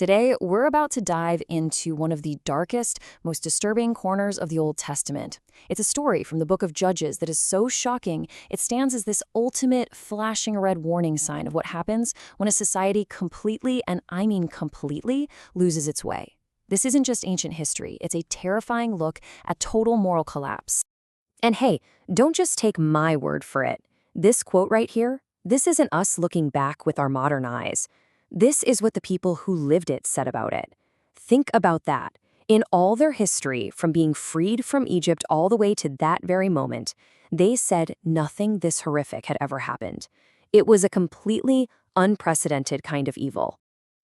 Today, we're about to dive into one of the darkest, most disturbing corners of the Old Testament. It's a story from the book of Judges that is so shocking, it stands as this ultimate flashing red warning sign of what happens when a society completely, and I mean completely, loses its way. This isn't just ancient history, it's a terrifying look at total moral collapse. And hey, don't just take my word for it. This quote right here, this isn't us looking back with our modern eyes. This is what the people who lived it said about it. Think about that. In all their history, from being freed from Egypt all the way to that very moment, they said nothing this horrific had ever happened. It was a completely unprecedented kind of evil.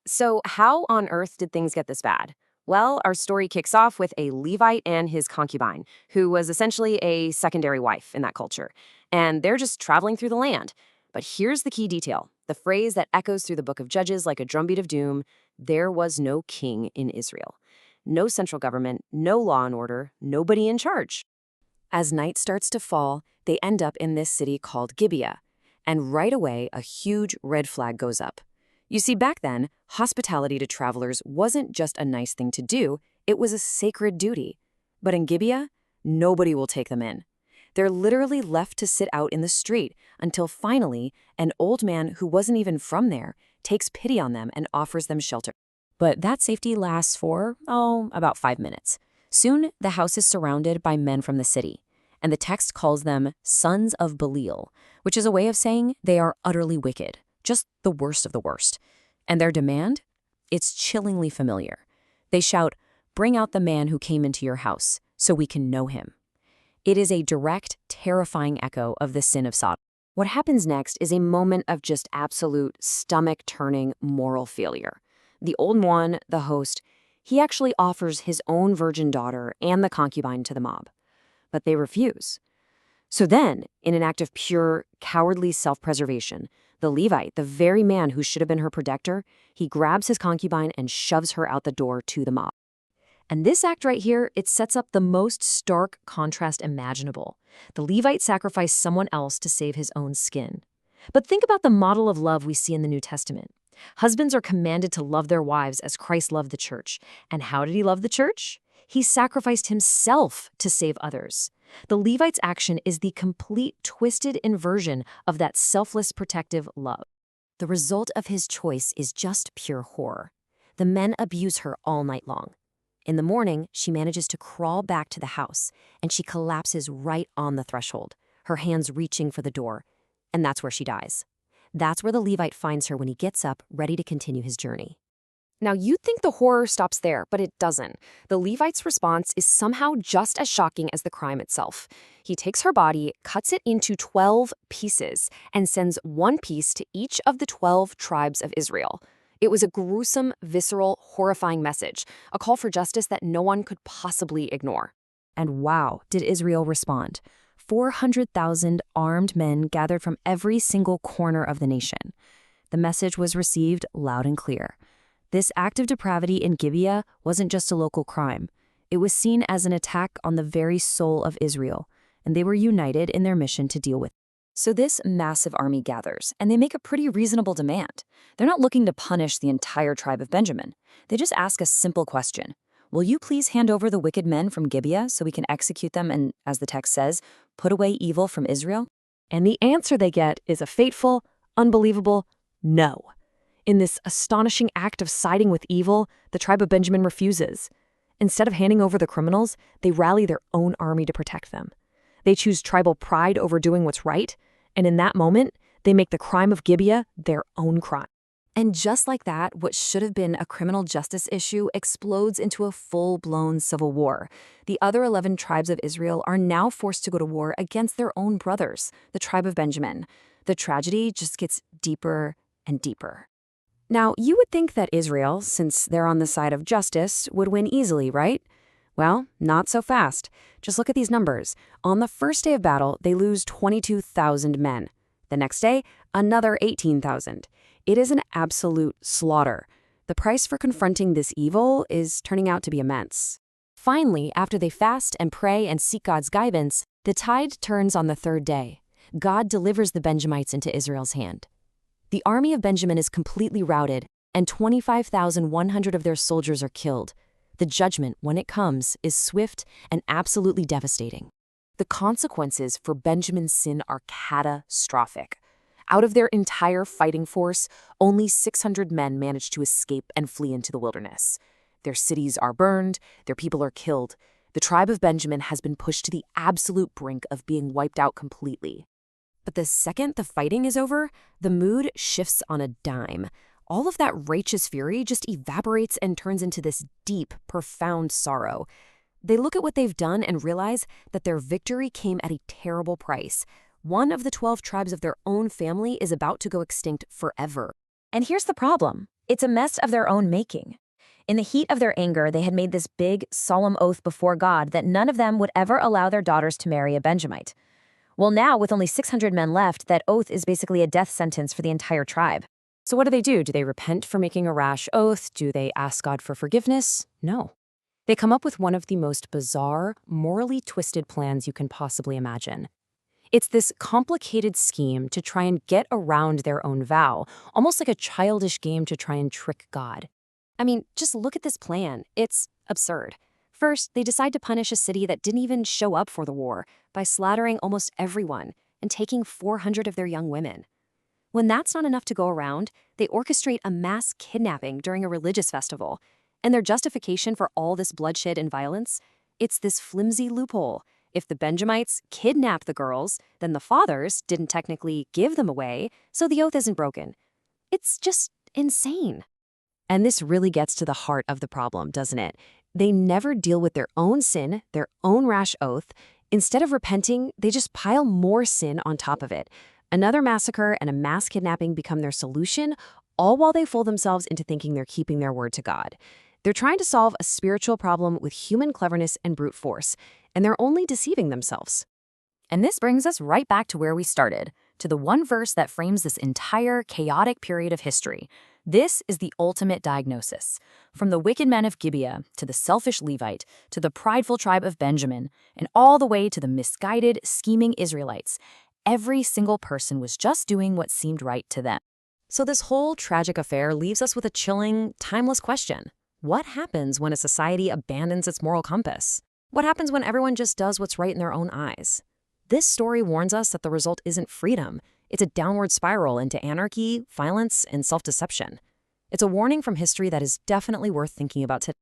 So how on earth did things get this bad? Well, our story kicks off with a Levite and his concubine, who was essentially a secondary wife in that culture. And they're just traveling through the land. But here's the key detail, the phrase that echoes through the book of Judges like a drumbeat of doom: there was no king in Israel. No central government, no law and order, nobody in charge. As night starts to fall, they end up in this city called Gibeah. And right away, a huge red flag goes up. You see, back then, hospitality to travelers wasn't just a nice thing to do, it was a sacred duty. But in Gibeah, nobody will take them in. They're literally left to sit out in the street until finally, an old man who wasn't even from there takes pity on them and offers them shelter. But that safety lasts for, about 5 minutes. Soon, the house is surrounded by men from the city, and the text calls them sons of Belial, which is a way of saying they are utterly wicked, just the worst of the worst. And their demand? It's chillingly familiar. They shout, "Bring out the man who came into your house, so we can know him." It is a direct, terrifying echo of the sin of Sodom. What happens next is a moment of just absolute stomach-turning moral failure. The old one, the host, he actually offers his own virgin daughter and the concubine to the mob. But they refuse. So then, in an act of pure, cowardly self-preservation, the Levite, the very man who should have been her protector, he grabs his concubine and shoves her out the door to the mob. And this act right here, it sets up the most stark contrast imaginable. The Levite sacrificed someone else to save his own skin. But think about the model of love we see in the New Testament. Husbands are commanded to love their wives as Christ loved the church. And how did he love the church? He sacrificed himself to save others. The Levite's action is the complete twisted inversion of that selfless protective love. The result of his choice is just pure horror. The men abuse her all night long. In the morning, she manages to crawl back to the house, and she collapses right on the threshold, her hands reaching for the door, and that's where she dies. That's where the Levite finds her when he gets up, ready to continue his journey. Now, you'd think the horror stops there, but it doesn't. The Levite's response is somehow just as shocking as the crime itself. He takes her body, cuts it into 12 pieces, and sends one piece to each of the 12 tribes of Israel. It was a gruesome, visceral, horrifying message, a call for justice that no one could possibly ignore. And wow, did Israel respond. 400,000 armed men gathered from every single corner of the nation. The message was received loud and clear. This act of depravity in Gibeah wasn't just a local crime. It was seen as an attack on the very soul of Israel, and they were united in their mission to deal with it. So this massive army gathers, and they make a pretty reasonable demand. They're not looking to punish the entire tribe of Benjamin. They just ask a simple question. Will you please hand over the wicked men from Gibeah so we can execute them and, as the text says, put away evil from Israel? And the answer they get is a fateful, unbelievable no. In this astonishing act of siding with evil, the tribe of Benjamin refuses. Instead of handing over the criminals, they rally their own army to protect them. They choose tribal pride over doing what's right, and in that moment, they make the crime of Gibeah their own crime. And just like that, what should have been a criminal justice issue explodes into a full-blown civil war. The other 11 tribes of Israel are now forced to go to war against their own brothers, the tribe of Benjamin. The tragedy just gets deeper and deeper. Now, you would think that Israel, since they're on the side of justice, would win easily, right? Well, not so fast. Just look at these numbers. On the first day of battle, they lose 22,000 men. The next day, another 18,000. It is an absolute slaughter. The price for confronting this evil is turning out to be immense. Finally, after they fast and pray and seek God's guidance, the tide turns on the third day. God delivers the Benjamites into Israel's hand. The army of Benjamin is completely routed, and 25,100 of their soldiers are killed. The judgment, when it comes, is swift and absolutely devastating. The consequences for Benjamin's sin are catastrophic. Out of their entire fighting force, only 600 men managed to escape and flee into the wilderness. Their cities are burned, their people are killed. The tribe of Benjamin has been pushed to the absolute brink of being wiped out completely. But the second the fighting is over, the mood shifts on a dime. All of that righteous fury just evaporates and turns into this deep, profound sorrow. They look at what they've done and realize that their victory came at a terrible price. One of the 12 tribes of their own family is about to go extinct forever. And here's the problem. It's a mess of their own making. In the heat of their anger, they had made this big, solemn oath before God that none of them would ever allow their daughters to marry a Benjamite. Well, now, with only 600 men left, that oath is basically a death sentence for the entire tribe. So what do? Do they repent for making a rash oath? Do they ask God for forgiveness? No. They come up with one of the most bizarre, morally twisted plans you can possibly imagine. It's this complicated scheme to try and get around their own vow, almost like a childish game to try and trick God. I mean, just look at this plan. It's absurd. First, they decide to punish a city that didn't even show up for the war by slaughtering almost everyone and taking 400 of their young women. When that's not enough to go around, they orchestrate a mass kidnapping during a religious festival. And their justification for all this bloodshed and violence? It's this flimsy loophole. If the Benjamites kidnapped the girls, then the fathers didn't technically give them away, so the oath isn't broken. It's just insane. And this really gets to the heart of the problem, doesn't it? They never deal with their own sin, their own rash oath. Instead of repenting, they just pile more sin on top of it. Another massacre and a mass kidnapping become their solution, all while they fool themselves into thinking they're keeping their word to God. They're trying to solve a spiritual problem with human cleverness and brute force, and they're only deceiving themselves. And this brings us right back to where we started, to the one verse that frames this entire chaotic period of history. This is the ultimate diagnosis. From the wicked men of Gibeah, to the selfish Levite, to the prideful tribe of Benjamin, and all the way to the misguided, scheming Israelites, every single person was just doing what seemed right to them. So this whole tragic affair leaves us with a chilling, timeless question. What happens when a society abandons its moral compass? What happens when everyone just does what's right in their own eyes? This story warns us that the result isn't freedom. It's a downward spiral into anarchy, violence, and self-deception. It's a warning from history that is definitely worth thinking about today.